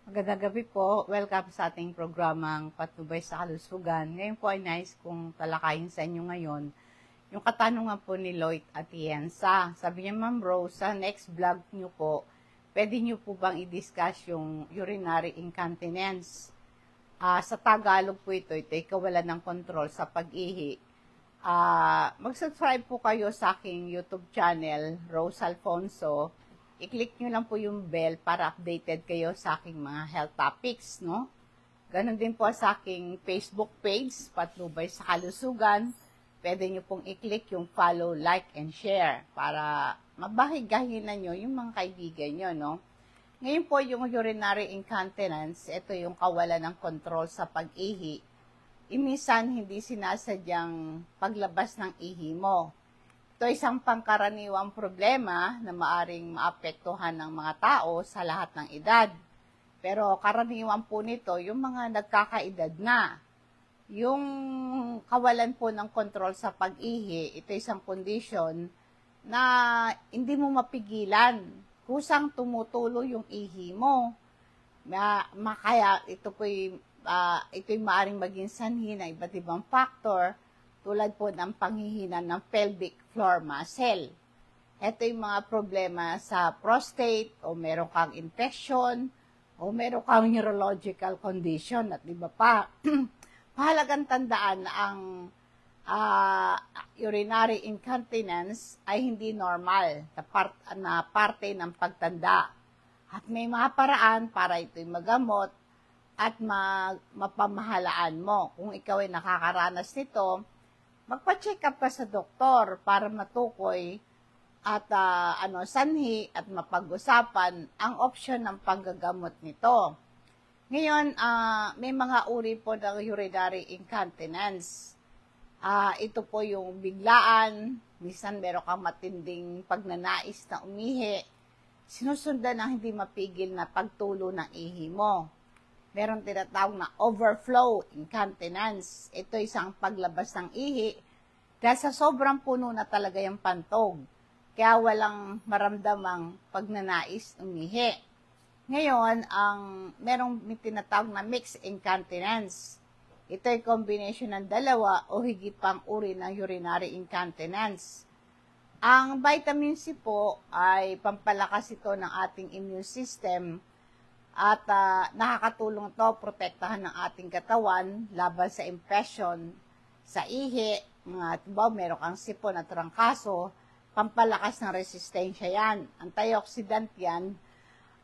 Magandang gabi po. Welcome sa ating programang Patnubay sa Kalusugan. Ngayon po ay nais kong talakayin sa inyo ngayon yung katanungan po ni Lloyd Atienza. Sabi niya, Ma'am Rose, sa next vlog niyo po, pwede niyo po bang i-discuss yung urinary incontinence? Sa Tagalog po ito'y kawalan ng control sa pag-ihi. Mag-subscribe po kayo sa aking YouTube channel, Rose Alfonso. I-click nyo lang po yung bell para updated kayo sa aking mga health topics, no? Ganon din po sa aking Facebook page, Patnubay sa Kalusugan. Pwede nyo pong i-click yung follow, like, and share para mabahigahin na nyo yung mga kaibigan nyo, no? Ngayon po yung urinary incontinence, ito yung kawalan ng control sa pag-ihi. Minsan hindi sinasadyang paglabas ng ihi mo. Ito isang pangkaraniwang problema na maaring maapektuhan ng mga tao sa lahat ng edad. Pero karaniwan po nito yung mga nagkakaedad na. Yung kawalan po ng kontrol sa pag-ihi, ito isang condition na hindi mo mapigilan. Kusang tumutulo yung ihi mo. Kaya ito'y maaring maging sanhi ng iba't ibang factor tulad po ng panghihina ng pelvic floor muscle. Ito yung mga problema sa prostate, o meron kang infection, o meron kang neurological condition, at iba pa. Mahalagang tandaan na ang urinary incontinence ay hindi normal na parte ng pagtanda. At may mga paraan para ito'y magamot at mapamahalaan mo. Kung ikaw ay nakakaranas nito, magpa-check up ka sa doktor para matukoy at sanhi at mapag-usapan ang opsyon ng panggagamot nito. Ngayon, may mga uri po ng urinary incontinence. Ito po yung biglaan, minsan meron kang matinding pagnanais na umihi, sinusundan ng hindi mapigil na pagtulo ng ihi mo. Meron tinatawag na overflow incontinence. Ito isang paglabas ng ihi dahil sa sobrang puno na talaga yung pantog. Kaya walang maramdamang pagnanais umihi. Ngayon, merong tinatawag na mixed incontinence. Ito ay combination ng dalawa o higit pang uri ng urinary incontinence. Ang vitamin C po ay pampalakas ito ng ating immune system. At nakakatulong to protektahan ng ating katawan laban sa infection, sa ihi, meron kang sipon at trangkaso, pampalakas ng resistensya yan, antioxidant yan,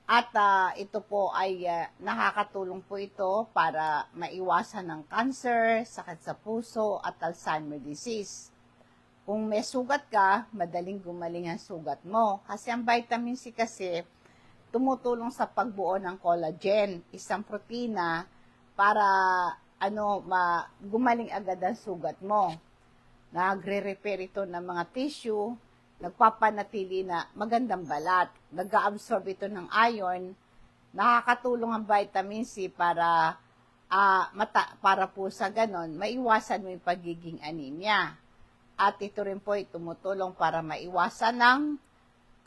at ito po ay nakakatulong po ito para maiwasan ng cancer, sakit sa puso, at Alzheimer disease. Kung may sugat ka, madaling gumaling ang sugat mo. Kasi ang vitamin C kasi, tumutulong sa pagbuo ng collagen, isang protina para gumaling agad ang sugat mo. Nagre-repair ito ng mga tissue, nagpapanatili na magandang balat, nag-absorb ito ng iron, nakakatulong ang vitamin C para po sa ganon, maiwasan mo yung pagiging anemia. At ito rin po ay tumutulong para maiwasan ng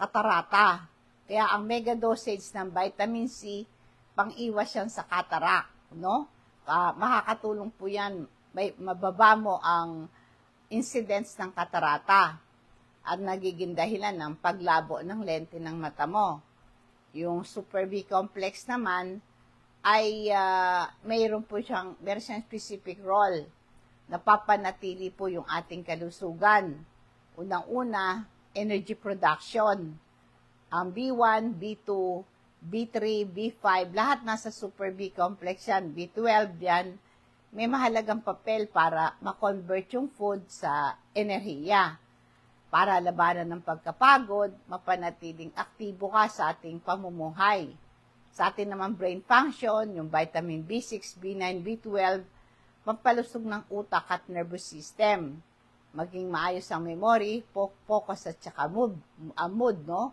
katarata. Kaya ang mega dosage ng vitamin C, pang-iwas yan sa cataract, no? Makakatulong po yan, mababa mo ang incidence ng katarata at nagiging dahilan ng paglabo ng lente ng mata mo. Yung Super B complex naman ay meron siyang specific role. Napapanatili po yung ating kalusugan. Unang-una, energy production. Ang B1, B2, B3, B5, lahat nasa Super B complex yan. B12 yan. May mahalagang papel para ma-convert yung food sa enerhiya. Para labanan ng pagkapagod, mapanatiling aktibo ka sa ating pamumuhay. Sa atin naman brain function, yung vitamin B6, B9, B12, pampalusog ng utak at nervous system. Maging maayos ang memory, focus at saka mood, no?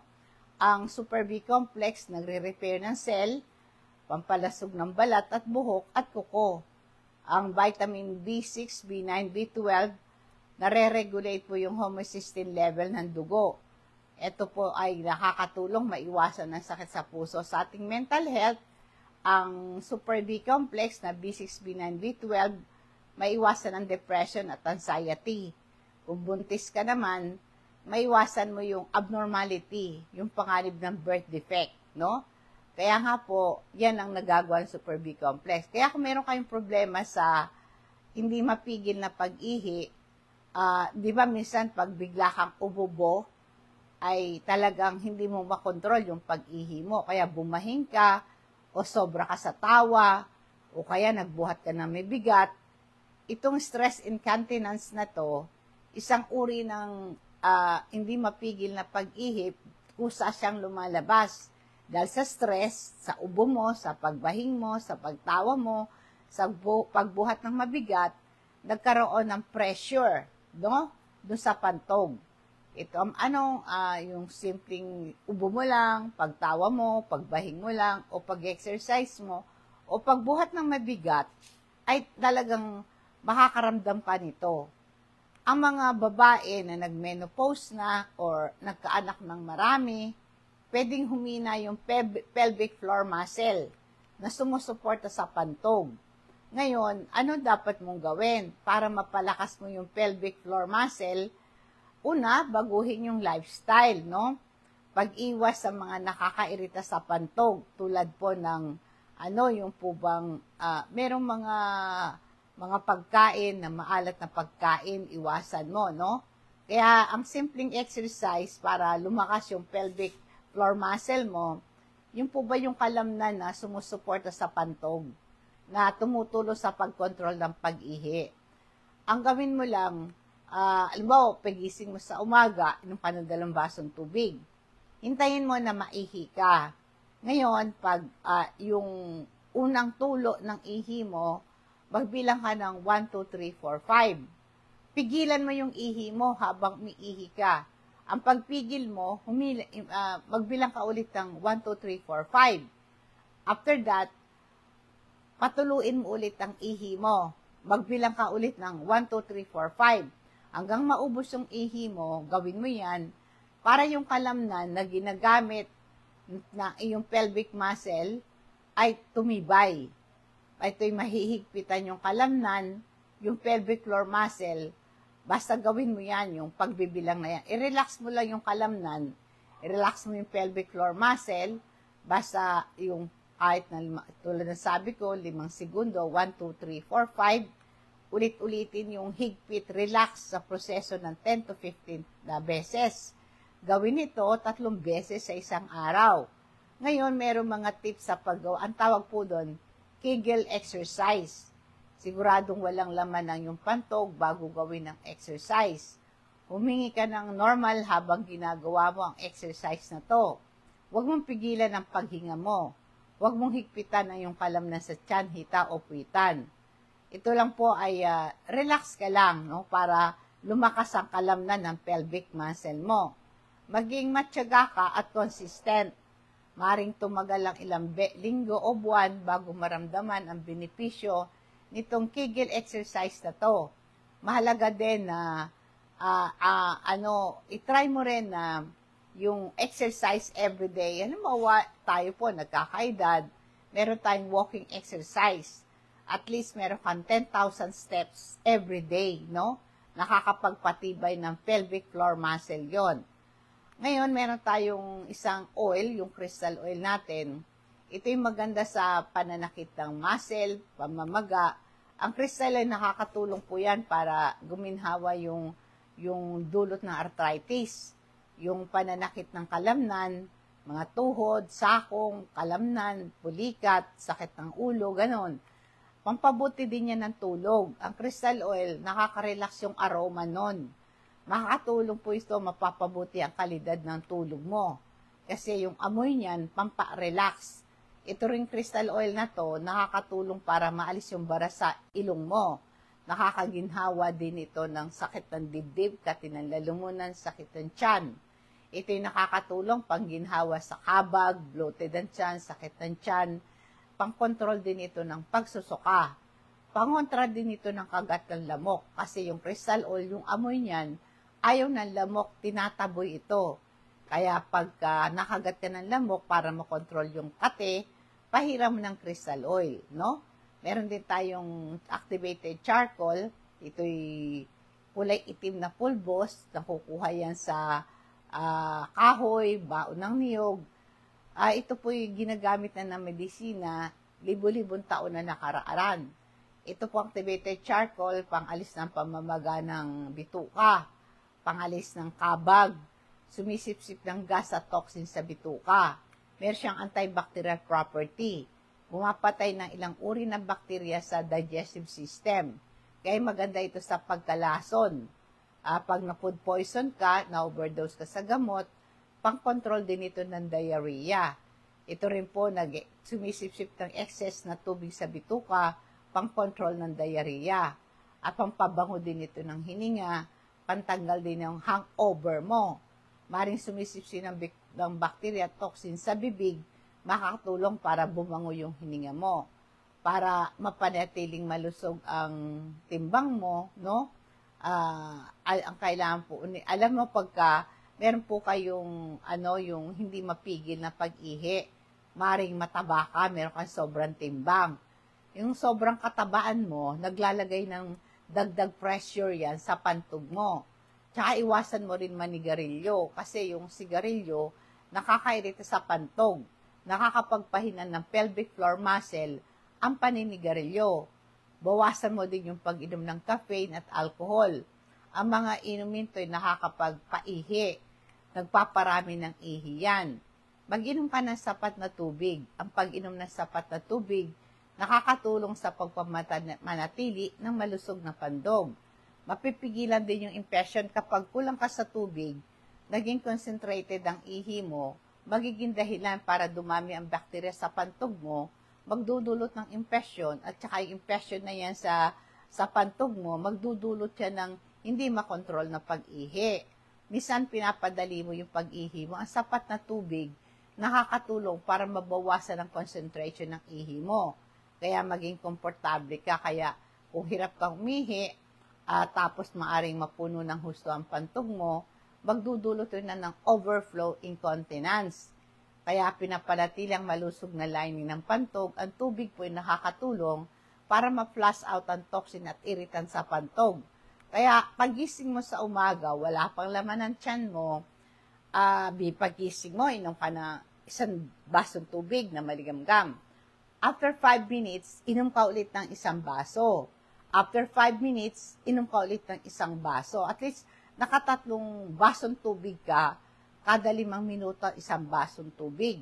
Ang Super B complex nagre-repair ng cell, pampalasog ng balat at buhok at kuko. Ang vitamin B6, B9, B12, nare-regulate po yung homocysteine level ng dugo. Ito po ay nakakatulong maiwasan ng sakit sa puso sa ating mental health ang Super B complex na B6, B9, B12, maiwasan ang depression at anxiety. Kung buntis ka naman, maiwasan mo yung abnormality, yung panganib ng birth defect, no? Kaya nga po, yan ang nagagawa ng Super B complex. Kaya kung meron kayong problema sa hindi mapigil na pag-ihi, di ba minsan pag bigla kang ububo, ay talagang hindi mo makontrol yung pag-ihi mo. Kaya bumahing ka, o sobra ka sa tawa, o kaya nagbuhat ka na may bigat. Itong stress incontinence na to, isang uri ng hindi mapigil na pag-ihip, kusa siyang lumalabas. Dahil sa stress, sa ubo mo, sa pagbahing mo, sa pagtawa mo, sa pagbuhat ng mabigat, nagkaroon ng pressure, no? Doon sa pantog. Ito, yung simpleng ubo mo lang, pagtawa mo, pagbahing mo lang, o pag-exercise mo, o pagbuhat ng mabigat, ay talagang makakaramdam ka nito. Ang mga babae na nag-menopause na, or nagkaanak ng marami, pwedeng humina yung pelvic floor muscle na sumusuporta sa pantog. Ngayon, ano dapat mong gawin para mapalakas mo yung pelvic floor muscle? Una, baguhin yung lifestyle, no? Pag-iwas sa mga nakakairita sa pantog, tulad po ng, yung po bang, merong mga pagkain na maalat na pagkain, iwasan mo, no? Kaya, ang simpleng exercise para lumakas yung pelvic floor muscle mo, yung po ba yung kalamnan na sumusuporta sa pantog, na tumutulong sa pagkontrol ng pag-ihi. Ang gawin mo lang, alam mo, pagising mo sa umaga, inom ka ng 2 basong tubig. Hintayin mo na maihi ka. Ngayon, pag yung unang tulo ng ihi mo, magbilang ka ng 1, 2, 3, 4, 5. Pigilan mo yung ihi mo habang umiihi ka. Ang pagpigil mo, magbilang ka ulit ng 1, 2, 3, 4, 5. After that, patuluin mo ulit ang ihi mo. Magbilang ka ulit ng 1, 2, 3, 4, 5. Hanggang maubos yung ihi mo, gawin mo yan para yung kalamnan na ginagamit na iyong pelvic muscle ay tumibay. Ito'y mahihigpitan yung kalamnan, yung pelvic floor muscle. Basta gawin mo yan, yung pagbibilang na yan. I-relax mo lang yung kalamnan, i-relax mo yung pelvic floor muscle, basta yung kahit na tulad ng sabi ko, 5 segundo, 1, 2, 3, 4, 5, ulit-ulitin yung higpit, relax sa proseso ng 10 to 15 na beses. Gawin ito 3 beses sa isang araw. Ngayon, meron mga tips sa paggawa. Ang tawag po doon, Kegel exercise. Siguradong walang laman ng yung pantog bago gawin ng exercise. Humingi ka ng normal habang ginagawa mo ang exercise na to. Huwag mong pigilan ang paghinga mo. Huwag mong higpitan ang yung kalamnan sa tiyan, hita o puwitan. Ito lang po ay relax ka lang, no, para lumakas ang kalamnan ng pelvic muscle mo. Maging matyaga ka at consistent. Maring tumagal lang ilang linggo o buwan bago maramdaman ang benepisyo nitong Kegel exercise na to. Mahalaga din na i-try mo rin na yung exercise everyday. Alam mo, tayo po nagkakaedad, meron tayong walking exercise. At least meron kang 10,000 steps every day, no? Nakakapagpatibay ng pelvic floor muscle yon. Ngayon, meron tayong isang oil, yung crystal oil natin. Ito yung maganda sa pananakit ng muscle, pamamaga. Ang crystal oil, nakakatulong po yan para guminhawa yung dulot ng arthritis, yung pananakit ng kalamnan, mga tuhod, sakong, kalamnan, pulikat, sakit ng ulo, ganon. Pampabuti din yan ng tulog. Ang crystal oil, nakaka-relax yung aroma nun. Makakatulong po ito, mapapabuti ang kalidad ng tulog mo. Kasi yung amoy niyan, pampa-relax. Ito ring crystal oil na to, nakakatulong para maalis yung bara sa ilong mo. Nakakaginhawa din ito ng sakit ng dibdib, katinang lalamunan, sakit ng tiyan. Ito yung nakakatulong pangginhawa sa kabag, bloated ang tiyan, sakit ng tiyan. Pang-control din ito ng pagsusuka. Pangontra din ito ng kagat ng lamok. Kasi yung crystal oil, yung amoy niyan, ayaw ng lamok, tinataboy ito. Kaya pagka nakagat ka ng lamok para makontrol yung kate, pahiram ng crystal oil, no? Meron din tayong activated charcoal. Ito'y kulay itim na pulbos. Nakukuha yan sa kahoy, baon ng niyog. Ito po'y ginagamit na ng medisina libo-libong taon na nakaraan. Ito po activated charcoal, pang-alis ng pamamaga ng bituka, pang-alis ng kabag, sumisipsip ng gas at toxin sa bituka. Meron siyang antibacterial property. Pumapatay ng ilang uri ng bakterya sa digestive system. Kaya maganda ito sa pagkalason. Pag na-food poison ka, na-overdose ka sa gamot, pang-control din ito ng diarrhea. Ito rin po, sumisipsip ng excess na tubig sa bituka, pang-control ng diarrhea. At pampabango din ito ng hininga, pantanggal din ng hangover mo. Maring sumisipsip ng bacteria at toxin sa bibig, makakatulong para bumango yung hininga mo. Para mapanatiling malusog ang timbang mo, no? Ang kailangan po, alam mo pagka meron po kayong yung hindi mapigil na pag-ihi, maring mataba ka, meron kang sobrang timbang. Yung sobrang katabaan mo, naglalagay ng dagdag pressure yan sa pantog mo. Tsaka iwasan mo rin manigarilyo kasi yung sigarilyo nakakairita sa pantog, nakakapagpahinan ng pelvic floor muscle ang paninigarilyo. Bawasan mo din yung pag-inom ng caffeine at alcohol. Ang mga inumin to'y nakakapagpaihi. Nagpaparami ng ihi yan. Mag-inom ka ng sapat na tubig. Ang pag-inom ng sapat na tubig, nakakatulong sa pagpamanatili ng malusog na pandog. Mapipigilan din yung impression kapag kulang ka sa tubig, naging concentrated ang ihi mo, magiging dahilan para dumami ang bakterya sa pantog mo, magdudulot ng impression, at saka yung impression na yan sa pantog mo, magdudulot yan ng hindi makontrol na pag-ihi. Minsan pinapadali mo yung pag-ihi mo. Ang sapat na tubig, nakakatulong para mabawasan ang concentration ng ihi mo. Kaya maging komportable ka. Kaya kung hirap kang umihi, tapos maaring mapuno ng husto ang pantog mo, magdudulot rin na ng overflow incontinence. Kaya pinapanatili ang malusog na lining ng pantog, ang tubig po ay nakakatulong para ma-flush out ang toxin at irritant sa pantog. Kaya pagising mo sa umaga, wala pang laman ng tiyan mo, pagising mo, inom ka na isang basong tubig na maligamgam. After 5 minutes, inom ka ulit ng isang baso. After 5 minutes, inom ka ulit ng isang baso. At least, nakatatlong basong tubig ka, kada 5 minuto, isang basong tubig.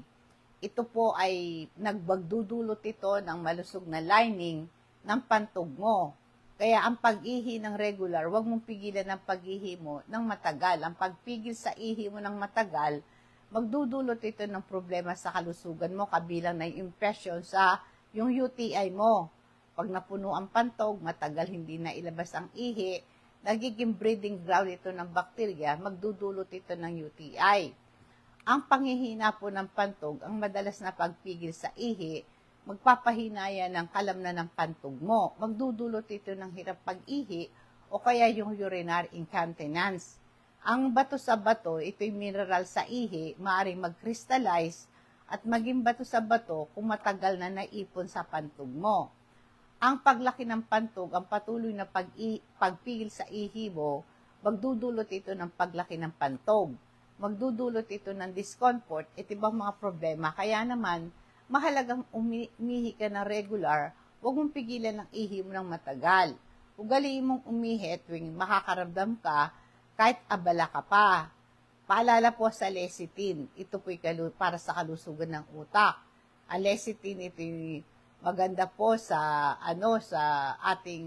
Ito po ay nagbagdudulot ito ng malusog na lining ng pantog mo. Kaya ang pag-ihi ng regular, huwag mong pigilan ang pag-ihi mo ng matagal. Ang pagpigil sa ihi mo ng matagal, magdudulot ito ng problema sa kalusugan mo, kabilang na yung impression sa yung UTI mo. Pag napuno ang pantog, matagal hindi na ilabas ang ihi, nagiging breeding ground ito ng bakterya, magdudulot ito ng UTI. Ang panghihina po ng pantog, ang madalas na pagpigil sa ihi, magpapahinaya ng kalamnan ng pantog mo. Magdudulot ito ng hirap pag-ihi o kaya yung urinary incontinence. Ang bato sa bato, ito'y mineral sa ihi, maaaring mag-crystallize at maging bato sa bato kung matagal na naipon sa pantog mo. Ang paglaki ng pantog, ang patuloy na pagpigil sa ihi mo, magdudulot ito ng paglaki ng pantog. Magdudulot ito ng discomfort at ibang mga problema. Kaya naman, mahalagang umihi ka na regular, huwag mong pigilan ang ihi mo ng matagal. Ugaliin mong umihi tuwing makakaramdam ka, kahit abala ka pa. Paalala po sa lecithin, ito po'y para sa kalusugan ng utak. Ang lecithin, ito'y maganda po sa sa ating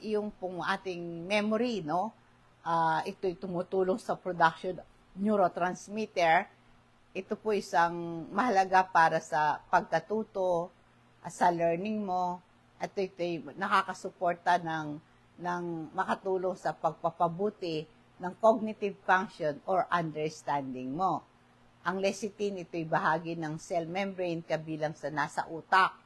yung pong ating memory, no? Ito'y tumutulong sa production neurotransmitter. Ito po isang mahalaga para sa pagkatuto, sa learning mo, at ito'y nakakasuporta ng makatulong sa pagpapabuti ng cognitive function or understanding mo. Ang lecithin, ito'y bahagi ng cell membrane kabilang sa nasa utak.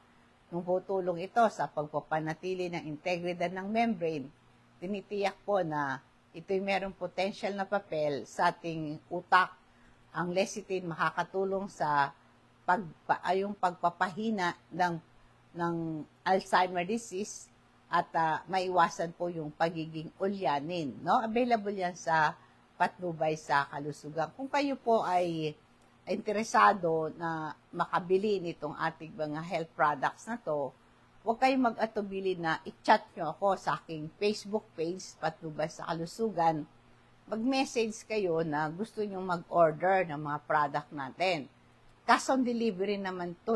Nung tutulong ito sa pagpapanatili ng integridad ng membrane, tinitiyak po na ito'y merong potential na papel sa ating utak. Ang lecithin makakatulong sa yung pagpapahina ng Alzheimer disease at maiwasan po yung pagiging ulyanin, no? Available yan sa patnubay sa kalusugan. Kung kayo po ay interesado na makabili nitong ating mga health products na to, huwag kayong mag-atubili na i-chat nyo ako sa aking Facebook page, Patnubay sa Kalusugan. Mag-message kayo na gusto nyo mag-order ng mga product natin. Cash on delivery naman to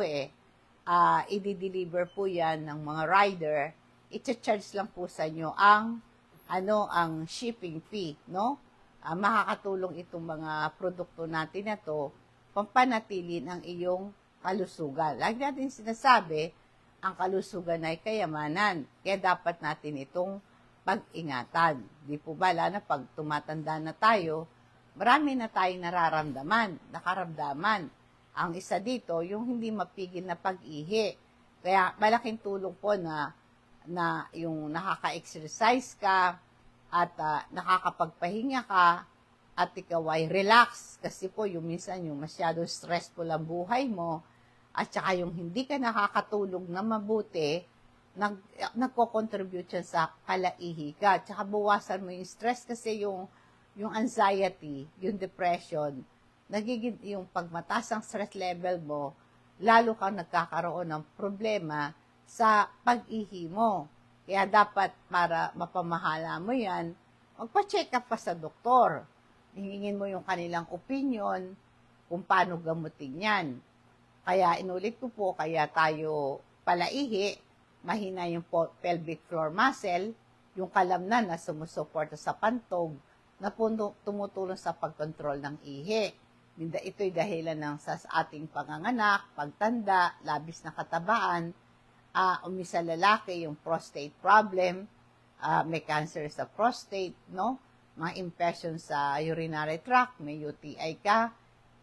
i-deliver po yan ng mga rider. I-charge lang po sa inyo ang shipping fee, no? Makakatulong itong mga produkto natin na to pampanatili ng iyong kalusugan. Lagi natin sinasabi, ang kalusugan ay kayamanan. Kaya dapat natin itong pag-ingatan. Di po ba, lalo na pag tumatanda na tayo, marami na tayong nakaramdaman. Ang isa dito, yung hindi mapigil na pag-ihi. Kaya malaking tulong po na yung nakaka-exercise ka at nakakapagpahinga ka at ikaw ay relax. Kasi po, yung minsan yung masyado stressful ang buhay mo at saka yung hindi ka nakakatulog na mabuti, nagko-contribute yan sa kalaihi ka. At saka bawasan mo yung stress kasi yung anxiety, yung depression, nagiging yung pagmataas ang stress level mo, lalo kang nagkakaroon ng problema sa pag-ihi mo. Kaya dapat para mapamahala mo yan, magpa-check up pa sa doktor. Hingingin mo yung kanilang opinion kung paano gamutin yan. Kaya inulit ko po, kaya tayo palaihi, mahina yung pelvic floor muscle, yung kalamnan na sumusuporta sa pantog, na tumutulong sa pagkontrol ng ihi. Ito'y dahilan ng sa ating panganganak, pagtanda, labis na katabaan, umisa lalaki, yung prostate problem, may cancer sa prostate, no? Mga infection sa urinary tract, may UTI ka,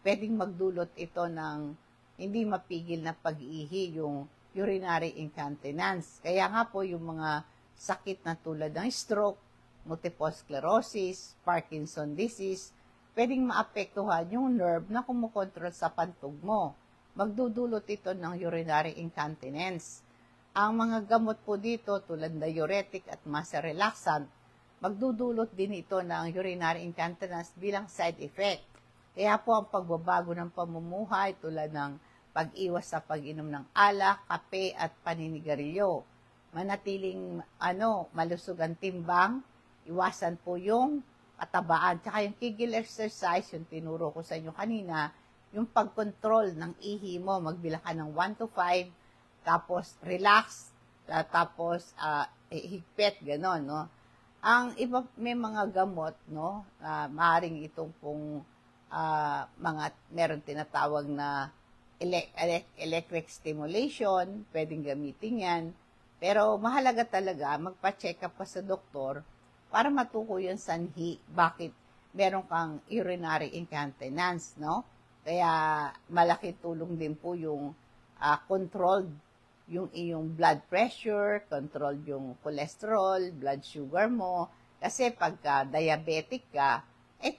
pwedeng magdulot ito ng hindi mapigil na pag-ihi, yung urinary incontinence. Kaya nga po yung mga sakit na tulad ng stroke, multiple sclerosis, Parkinson disease, pwedeng maapektuhan yung nerve na kumukontrol sa pantog mo. Magdudulot ito ng urinary incontinence. Ang mga gamot po dito tulad ng diuretic at muscle relaxant, magdudulot din ito ng urinary incontinence bilang side effect. Kaya po ang pagbabago ng pamumuhay tulad ng pag-iwas sa pag-inom ng alak, kape at paninigarilyo. Manatiling malusog ang timbang, iwasan po yung katabaan. Tsaka yung Kegel exercise, yung tinuro ko sa inyo kanina, yung pag-control ng ihi mo, magbilang ka ng 1 to 5, tapos relax, tapos higpit, gano'n, no? Ang iba, may mga gamot, no? Maaaring itong pong meron tinatawag na electric stimulation, pwedeng gamitin yan. Pero mahalaga talaga, magpa-check up ka sa doktor para matukoy yung sanhi, bakit meron kang urinary incontinence, no? Kaya malaking tulong din po yung controlled yung iyong blood pressure, controlled yung cholesterol, blood sugar mo. Kasi pagka diabetic ka,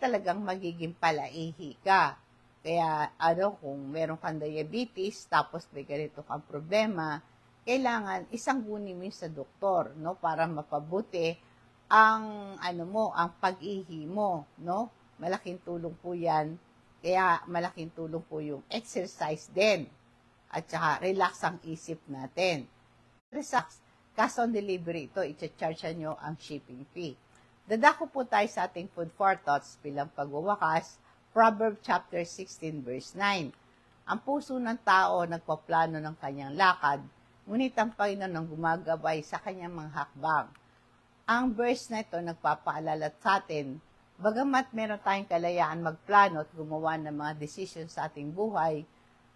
talagang magiging palaihi ka. Kaya kung meron kang diabetes, tapos may ganito kang problema, kailangan isanggunin mo sa doktor, no, para mapabuti ang ang pag-ihi mo, no? Malaking tulong po 'yan. Kaya malaking tulong po yung exercise din. At saka relax ang isip natin. Relax, cash on delivery ito, i-charge nyo ang shipping fee. Dadako po tayo sa ating food for thoughts bilang pagwawakas, Proverbs chapter 16 verse 9. Ang puso ng tao nagpaplano ng kanyang lakad, ngunit ang Panginoon ang gumagabay sa kanyang mga hakbang. Ang verse na ito nagpapaalala sa atin, bagamat meron tayong kalayaan magplano at gumawa ng mga decisions sa ating buhay,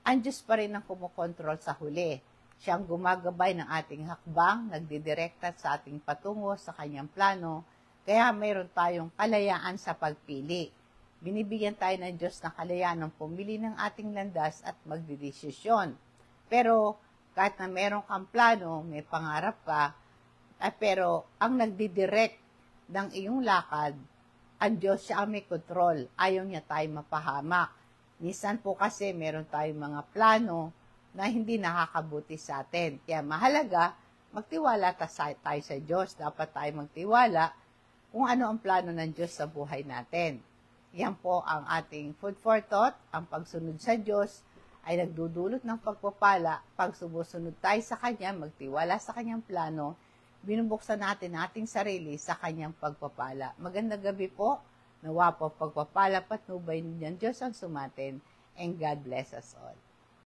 ang Diyos pa rin ang kumukontrol sa huli. Siya ang gumagabay ng ating hakbang, nagdidirekta sa ating patungo sa kanyang plano, kaya mayroon tayong kalayaan sa pagpili. Binibigyan tayo ng Diyos ng kalayaan ng pumili ng ating landas at magdidesisyon. Pero kahit na meron kang plano, may pangarap ka, pero ang nagdidirect ng iyong lakad, ang Diyos siya ang may control. Ayaw niya tayo mapahamak. Minsan po kasi meron tayong mga plano na hindi nakakabuti sa atin. Kaya mahalaga, magtiwala tayo sa Diyos. Dapat tayo magtiwala kung ano ang plano ng Diyos sa buhay natin. Yan po ang ating food for thought. Ang pagsunod sa Diyos ay nagdudulot ng pagpapala. Pag sumusunod tayo sa Kanya, magtiwala sa Kanyang plano, binubuksan natin ating sarili sa Kanyang pagpapala. Magandang gabi po. Nawa po pagpapala patnubay ng Diyos ang sumatin. And God bless us all.